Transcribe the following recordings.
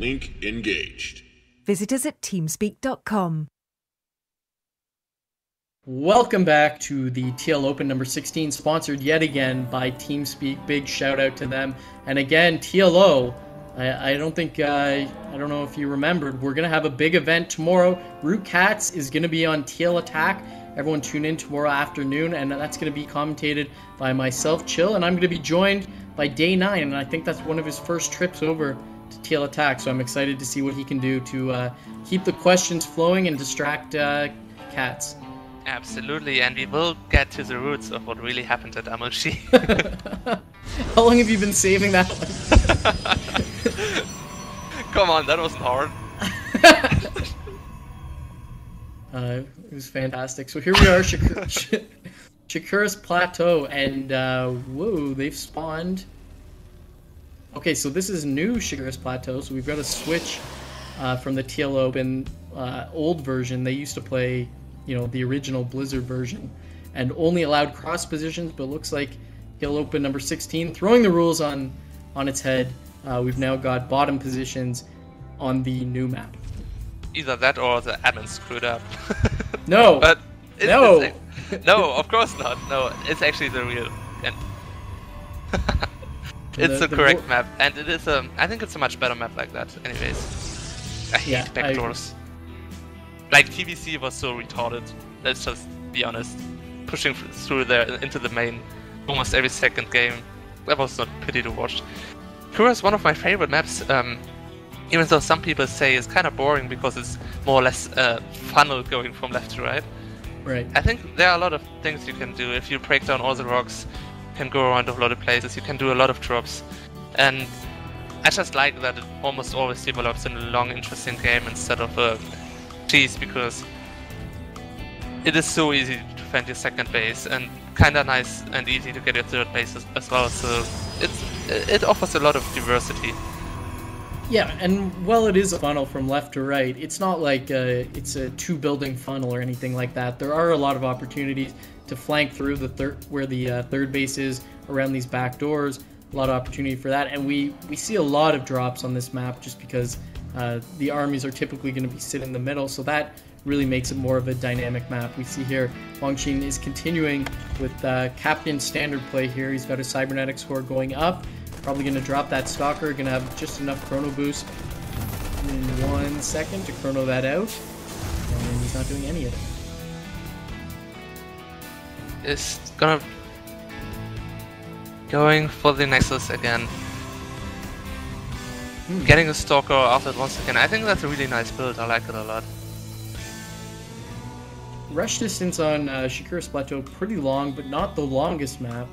Link engaged. Visit us at teamspeak.com. Welcome back to the TL Open number 16, sponsored yet again by TeamSpeak. Big shout out to them. And again, TLO, I don't know if you remembered, we're going to have a big event tomorrow. Root Cats is going to be on TL Attack. Everyone tune in tomorrow afternoon, and that's going to be commentated by myself, Chill, and I'm going to be joined by Day 9, and I think that's one of his first trips over to TL Attack, so I'm excited to see what he can do to keep the questions flowing and distract Cats. Absolutely, and we will get to the roots of what really happened at Amoshi. How long have you been saving that one? Come on, that wasn't hard. It was fantastic. So here we are, Shakura's Plateau, and whoa, they've spawned. Okay, so this is new Shakura's Plateau, so we've got to switch from the TL Open old version. They used to play, you know, the original Blizzard version, and only allowed cross positions, but looks like TL Open number 16 throwing the rules on its head. We've now got bottom positions on the new map. Either that or the admin screwed up. No! But no! No, of course not. No, it's actually the real. And it's the correct map, and it is I think it's a much better map like that. Anyways, I hate backdoors. Like TBC was so retarded. Let's just be honest. Pushing through there into the main almost every second game. That was not pretty to watch. Kura is one of my favorite maps. Even though some people say it's kind of boring because it's more or less a funnel going from left to right. Right. I think there are a lot of things you can do. If you break down all the rocks, you can go around a lot of places, you can do a lot of drops. And I just like that it almost always develops in a long, interesting game instead of a cheese, because it is so easy to defend your second base and kind of nice and easy to get your third base as well. So it offers a lot of diversity. Yeah, and while it is a funnel from left to right, it's not like it's a two-building funnel or anything like that. There are a lot of opportunities to flank through where the third base is around these back doors. A lot of opportunity for that, and we see a lot of drops on this map just because the armies are typically going to be sitting in the middle, so that really makes it more of a dynamic map. We see here HwangSin is continuing with Captain standard play here. He's got a cybernetic score going up. Probably going to drop that Stalker, going to have just enough chrono boost in 1 second to chrono that out, and he's not doing any of it. It's gonna going for the Nexus again. Getting a Stalker after it once again. I think that's a really nice build, I like it a lot. Rush distance on Shakura's Plateau pretty long, but not the longest map.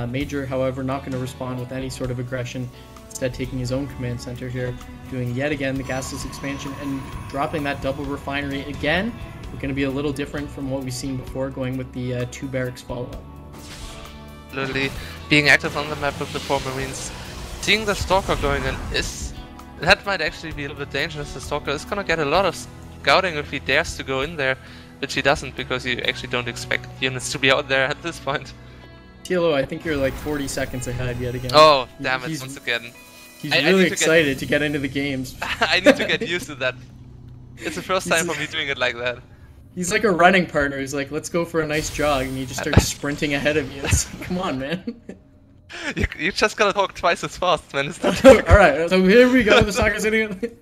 Major, however, not going to respond with any sort of aggression, instead taking his own command center here, doing yet again the gasless expansion and dropping that double refinery again. We're going to be a little different from what we've seen before, going with the 2 barracks follow-up. Literally being active on the map with the 4 Marines, seeing the Stalker going in that might actually be a little bit dangerous. The Stalker is going to get a lot of scouting if he dares to go in there, which he doesn't, because you actually don't expect units to be out there at this point. TLO, I think you're like 40 seconds ahead yet again. Oh, damn it, once again. He's really excited to get into the games. I need to get used to that. It's the first time for me doing it like that. He's like a running partner. He's like, let's go for a nice jog, and he just starts sprinting ahead of you. It's like, come on, man. You just gotta talk twice as fast, man. Alright, so here we go. The Stalker's hitting it.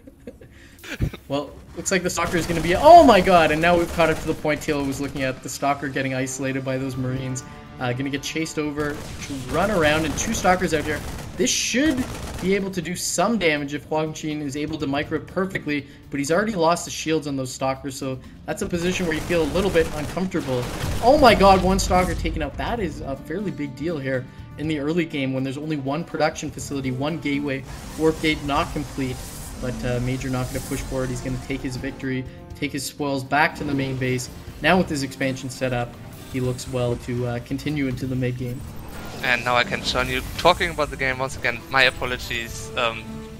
Well, looks like the Stalker is going to be... Oh my god! And now we've caught up to the point TLO was looking at. The Stalker getting isolated by those Marines. Gonna get chased over, to run around, and 2 Stalkers out here. This should be able to do some damage if HwangSin is able to micro it perfectly, but he's already lost the shields on those Stalkers, so that's a position where you feel a little bit uncomfortable. Oh my god, 1 Stalker taken out. That is a fairly big deal here in the early game when there's only 1 production facility, 1 gateway, warp gate not complete, but Major not going to push forward. He's going to take his victory, take his spoils back to the main base. Now with his expansion set up, he looks well to continue into the mid game. And now I can join you. Talking about the game once again, my apologies.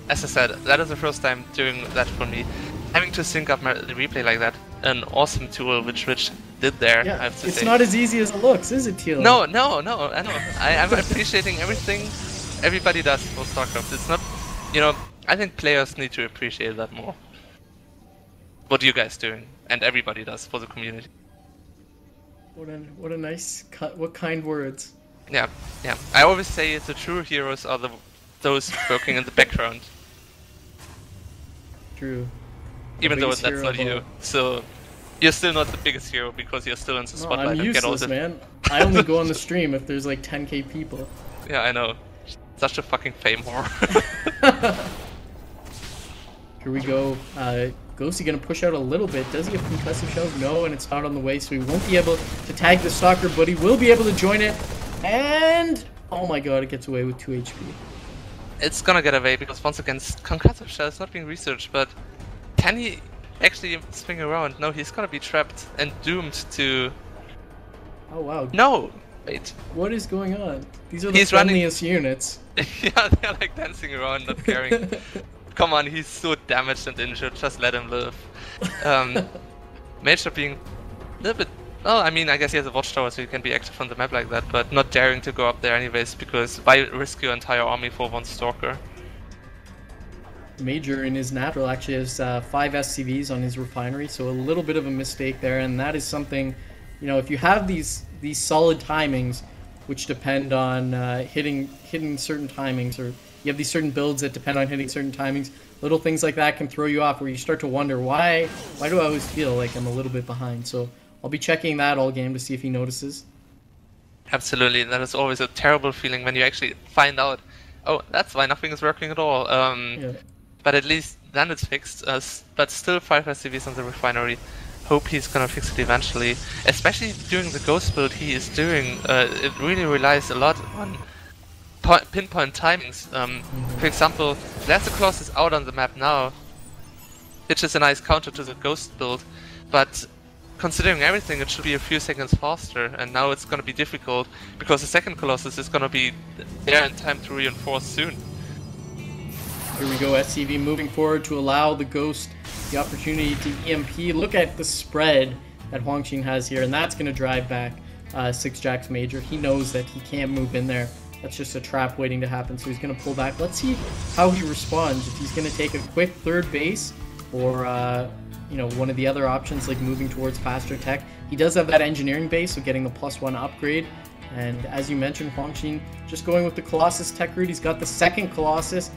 As I said, that is the first time doing that for me. Having to sync up the replay like that, an awesome tool which did there, yeah, I have to say. It's not as easy as it looks, is it, TLO? No, I know. I'm appreciating everything everybody does for StarCraft. It's not, you know, I think players need to appreciate that more. What you guys doing, and everybody does for the community. What a nice what kind words. Yeah. I always say the true heroes are those working in the background. True. Even though that's not you. So you're still not the biggest hero because you're still in the spotlight. I'm useless, man. I only go on the stream if there's like 10k people. Yeah, I know. Such a fucking fame whore. Here we go. Ghosty gonna push out a little bit. Does he have concussive shells? No, and it's not on the way, so he won't be able to tag the Stalker, but he will be able to join it. And oh my god, it gets away with 2 HP. It's gonna get away because once again, concussive shell is not being researched, but can he actually swing around? No, he's gonna be trapped and doomed to... Oh wow. No! Wait. What is going on? These are the friendliest units. Yeah, they're like dancing around, not caring. Come on, he's so damaged and injured, just let him live. Major being a little bit... Oh, I mean, I guess he has a watchtower, so he can be active on the map like that, but not daring to go up there anyways, because why risk your entire army for one Stalker? Major in his natural actually has 5 SCVs on his refinery, so a little bit of a mistake there, and that is something, you know, if you have these solid timings, which depend on hitting certain timings, or you have these certain builds that depend on hitting certain timings, little things like that can throw you off, where you start to wonder, why do I always feel like I'm a little bit behind? So I'll be checking that all game to see if he notices. Absolutely, that is always a terrible feeling when you actually find out, oh, that's why nothing is working at all. Yeah. But at least then it's fixed, but still 5 SCVs on the refinery. Hope he's gonna fix it eventually. Especially during the ghost build he is doing, it really relies a lot on pinpoint timings. For example, Blaster Claws is out on the map now, which is a nice counter to the ghost build, but considering everything it should be a few seconds faster, and now it's gonna be difficult because the second Colossus is gonna be there in time to reinforce soon. Here we go, SCV moving forward to allow the Ghost the opportunity to EMP. Look at the spread that HwangSin has here, and that's going to drive back sixjax.MajOr. He knows that he can't move in there. That's just a trap waiting to happen, so he's going to pull back. Let's see how he responds. If he's going to take a quick third base, or you know, one of the other options like moving towards faster tech. He does have that engineering base, so getting the +1 upgrade. And as you mentioned, HwangSin just going with the Colossus tech route. He's got the second Colossus,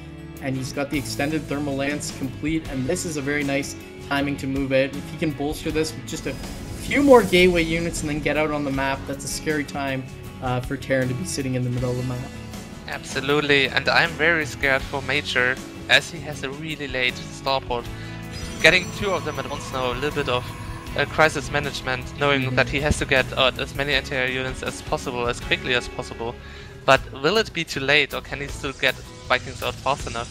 and he's got the extended thermal lance complete, and this is a very nice timing to move it. If he can bolster this with just a few more gateway units and then get out on the map, that's a scary time for Terran to be sitting in the middle of the map. Absolutely, and I'm very scared for Major, as he has a really late starport. Getting 2 of them at once now, a little bit of crisis management, knowing that he has to get out as many anti-air units as possible, as quickly as possible. But will it be too late, or can he still get Vikings out fast enough?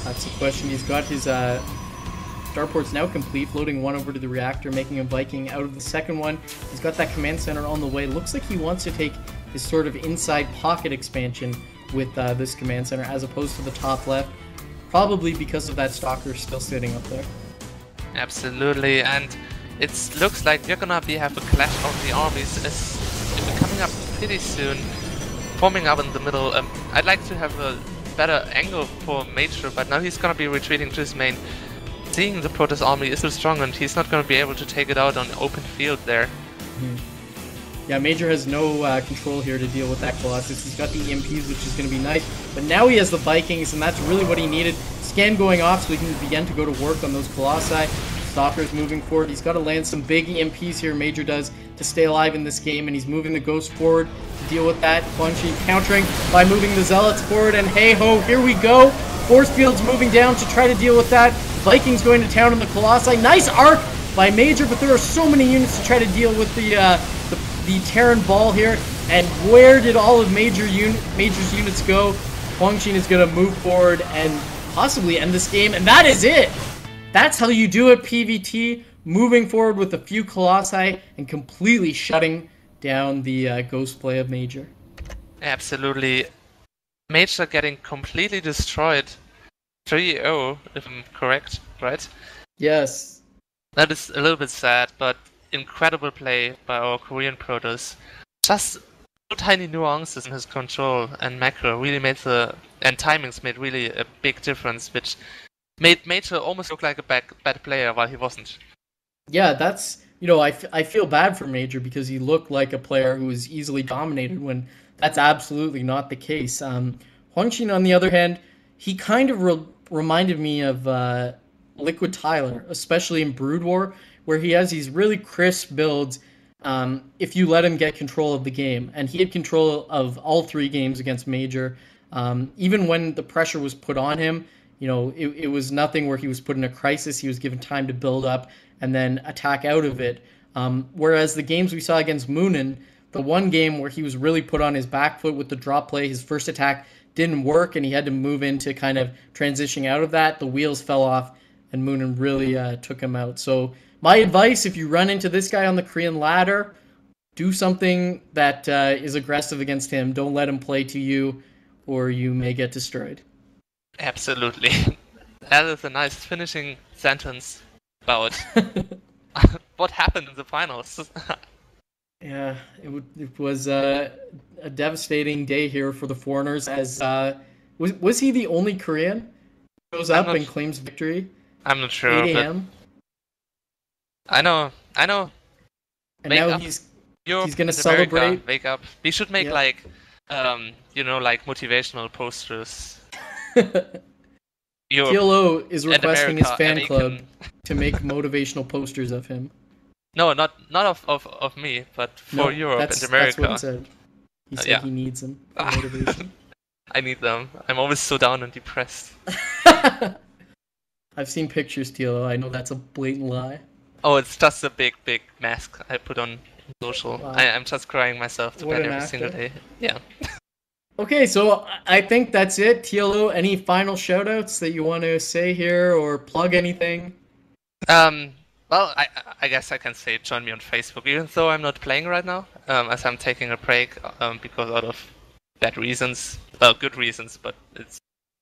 That's the question. He's got his starports now complete, floating one over to the reactor, making a Viking out of the second one. He's got that command center on the way. Looks like he wants to take his sort of inside pocket expansion with this command center as opposed to the top left, probably because of that Stalker still sitting up there. Absolutely, and it looks like you're gonna have a clash of the armies as it's coming up pretty soon, forming up in the middle. I'd like to have a better angle for Major, but now he's gonna be retreating to his main. Seeing the Protoss army is so strong, and he's not gonna be able to take it out on open field there. Yeah, Major has no control here to deal with that Colossus. He's got the EMPs, which is going to be nice, but now he has the Vikings, and that's really what he needed. Scan going off so he can begin to go to work on those Colossi. Stalker's moving forward. He's got to land some big EMPs here, Major does, to stay alive in this game, and he's moving the Ghost forward to deal with that. HwangSin countering by moving the Zealots forward, and hey-ho, here we go. Force Field's moving down to try to deal with that. Vikings going to town on the Colossi. Nice arc by Major, but there are so many units to try to deal with the Terran ball here. And where did all of Major's units go? HwangSin is going to move forward and possibly end this game, and that is it! That's how you do it, PvT. Moving forward with a few Colossi and completely shutting down the Ghost play of Major. Absolutely. Major getting completely destroyed. 3-0, if I'm correct, right? Yes. That is a little bit sad, but incredible play by our Korean Protoss. Just tiny nuances in his control and macro really made and timings made really a big difference, which made MajOr almost look like a bad player while he wasn't. Yeah, that's, I feel bad for MajOr because he looked like a player who was easily dominated when that's absolutely not the case. HwangSin, on the other hand, he kind of reminded me of Liquid Tyler, especially in Brood War, where he has these really crisp builds if you let him get control of the game. And he had control of all 3 games against MajOr. Even when the pressure was put on him, it was nothing where he was put in a crisis. He was given time to build up and then attack out of it. Whereas the games we saw against Moonin, the one game where he was really put on his back foot with the drop play, his first attack didn't work and he had to move into kind of transitioning out of that. The wheels fell off and Moonin really took him out. So my advice, if you run into this guy on the Korean ladder, do something that is aggressive against him. Don't let him play to you or you may get destroyed. Absolutely. That is a nice finishing sentence about what happened in the finals. Yeah, it was a devastating day here for the foreigners. As was he the only Korean who goes up and claims victory? I'm not sure. 8 a.m. I know. And now he's gonna celebrate. Wake up. We should make like motivational posters. TLO is requesting his fan club to make motivational posters of him. No, not of me, but for Europe and America. That's what he said. He said he needs them for motivation. I need them. I'm always so down and depressed. I've seen pictures, TLO. I know that's a blatant lie. Oh, it's just a big mask I put on social. Wow. I'm just crying myself to bed every single day. Yeah. Okay, so I think that's it. TLO, any final shoutouts that you want to say here or plug anything? Well, I guess I can say join me on Facebook, even though I'm not playing right now, as I'm taking a break because out of bad reasons. Well, good reasons, but it's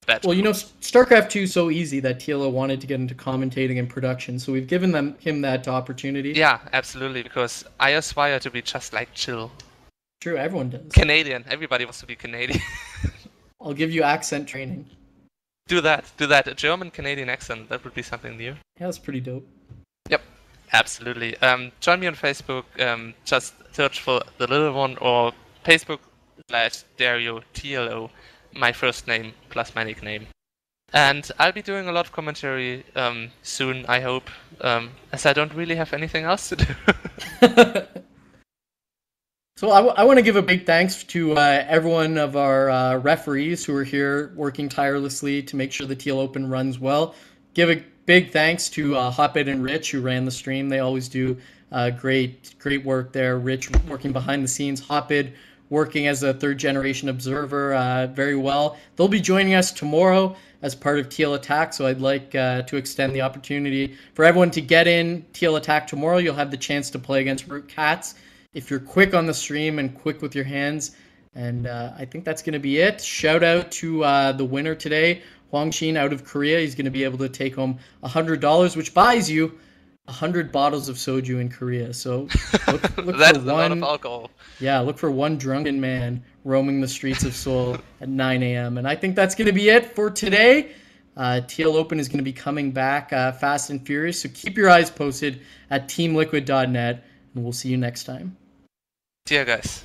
bad. Well, StarCraft 2 is so easy that TLO wanted to get into commentating and production, so we've given him that opportunity. Yeah, absolutely, because I aspire to be just like chill. True, everyone does. Canadian. Everybody wants to be Canadian. I'll give you accent training. Do that. A German-Canadian accent. That would be something new. Yeah, that's pretty dope. Yep, absolutely. Join me on Facebook. Just search for The Little One or Facebook/DarioTLO, my first name plus my nickname. And I'll be doing a lot of commentary soon, I hope, as I don't really have anything else to do. So I want to give a big thanks to every one of our referees who are here working tirelessly to make sure the TL Open runs well. Give a big thanks to Hotbit and Rich who ran the stream. They always do great work there. Rich working behind the scenes. Hotbit working as a third-generation observer very well. They'll be joining us tomorrow as part of TL Attack, so I'd like to extend the opportunity for everyone to get in TL Attack tomorrow. You'll have the chance to play against Root Cats if you're quick on the stream and quick with your hands. And I think that's going to be it. Shout out to the winner today, HwangSin out of Korea. He's going to be able to take home $100, which buys you 100 bottles of soju in Korea. So look That's for a lot of alcohol. Yeah, look for one drunken man roaming the streets of Seoul at 9 a.m. And I think that's going to be it for today. TL Open is going to be coming back fast and furious. So keep your eyes posted at teamliquid.net, and we'll see you next time. See ya, guys.